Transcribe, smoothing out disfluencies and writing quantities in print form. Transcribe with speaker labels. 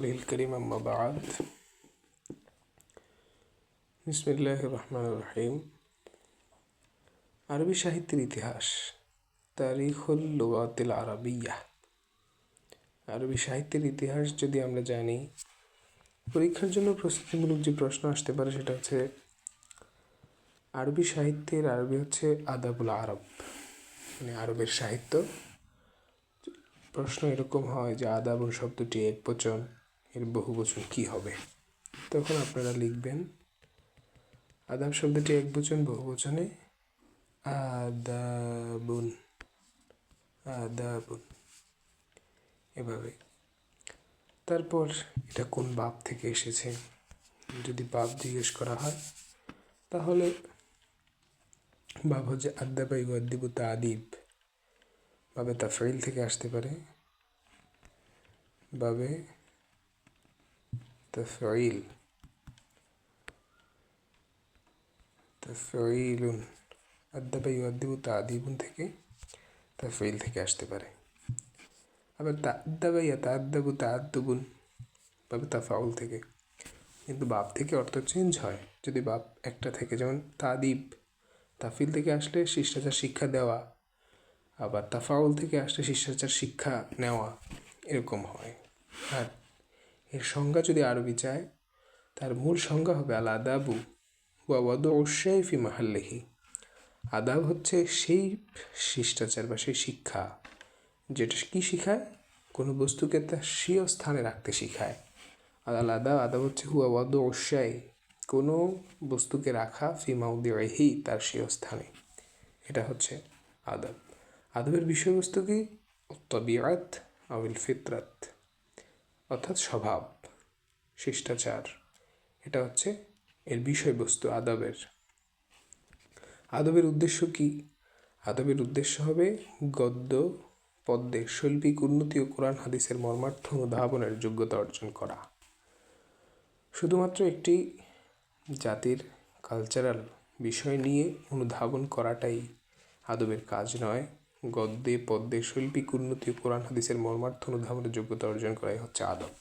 Speaker 1: الكريم أما بعد বিসমিল্লাহির রহমানির রহিম। আরবি সাহিত্যের ইতিহাস, তারিখুল লুগাতিল আরাবিয়া। আরবি সাহিত্যের ইতিহাস যদি আমরা জানি, পরীক্ষার জন্য প্রস্তুতিমূলক যে প্রশ্ন আসতে পারে সেটা হচ্ছে আরবি সাহিত্যের আরবি হচ্ছে আদাবুল আরব, মানে আরবের সাহিত্য। প্রশ্ন এরকম হয় যে আদাবুল শব্দটি একবচন, এর বহুবচন কি হবে? তখন আপনারা লিখবেন আদাব শব্দটি একবচন, বহুবচনে আদাবুন, আদাবুন, এভাবে। তারপর এটা কোন বাব থেকে এসেছে যদি বাব জিজ্ঞেস করা হয়, তাহলে বাব হচ্ছে আদাবা ইউআদ্দিবু তাদিব, বাবে তাফঈল থেকে আসতে পারে, বাবে তাফঈল, তাফঈলুন, আদাবা ইউআদ্দিবু তাদিবুন থেকে তাফঈল থেকে আসতে পারে। আবার তাআদ্দাবা ইয়াতাআদ্দাবু তাআদ্দুবুন, বাবে তাফাউল থেকে। কিন্তু বাব থেকে অর্থ চেঞ্জ হয় যদি বাব একটা থেকে, যেমন তাদিব তাফিল থেকে আসলে শিষ্টাচার শিক্ষা দেওয়া, আবার তাফাউল থেকে আসলে শিষ্টাচার শিক্ষা নেওয়া, এরকম হয়। আর এর সংজ্ঞা যদি আরবি চায়, তার মূল সংজ্ঞা হবে আল আদাবু ওয়া ওয়াদউ শাই ফি মাহাল্লিহি। আদাব হচ্ছে সেই শিষ্টাচার বা সেই শিক্ষা যেটা কি শিখায়, কোনো বস্তুকে তার স্বীয় স্থানে রাখতে শিখায়। আর আল আদাব, আদাব হচ্ছে হুয়া ওয়াদউ শাই, কোনো বস্তুকে রাখা, ফি মাউদিহি, তার স্বীয় স্থানে, এটা হচ্ছে আদব। আদবের বিষয়বস্তু কি? তবিআত আউল ফিতরাত, অর্থাৎ স্বভাব, শিষ্টাচার, এটা হচ্ছে এর বিষয়বস্তু আদবের। আদবের উদ্দেশ্য কি? আদবের উদ্দেশ্য হবে গদ্য পদ্যের শৈল্পিক উন্নতি ও কোরআন হাদিসের মর্মার্থ অনুধাবনের যোগ্যতা অর্জন করা। শুধুমাত্র একটি জাতির কালচারাল বিষয় নিয়ে অনুধাবন করাটাই আদবের কাজ নয়, গদ্যে পদ্যে শৈল্পিক উন্নতি ও কোরআন হাদিসের মর্মার্থ অনুধাবনের যোগ্যতা অর্জন করাই হচ্ছে আদব।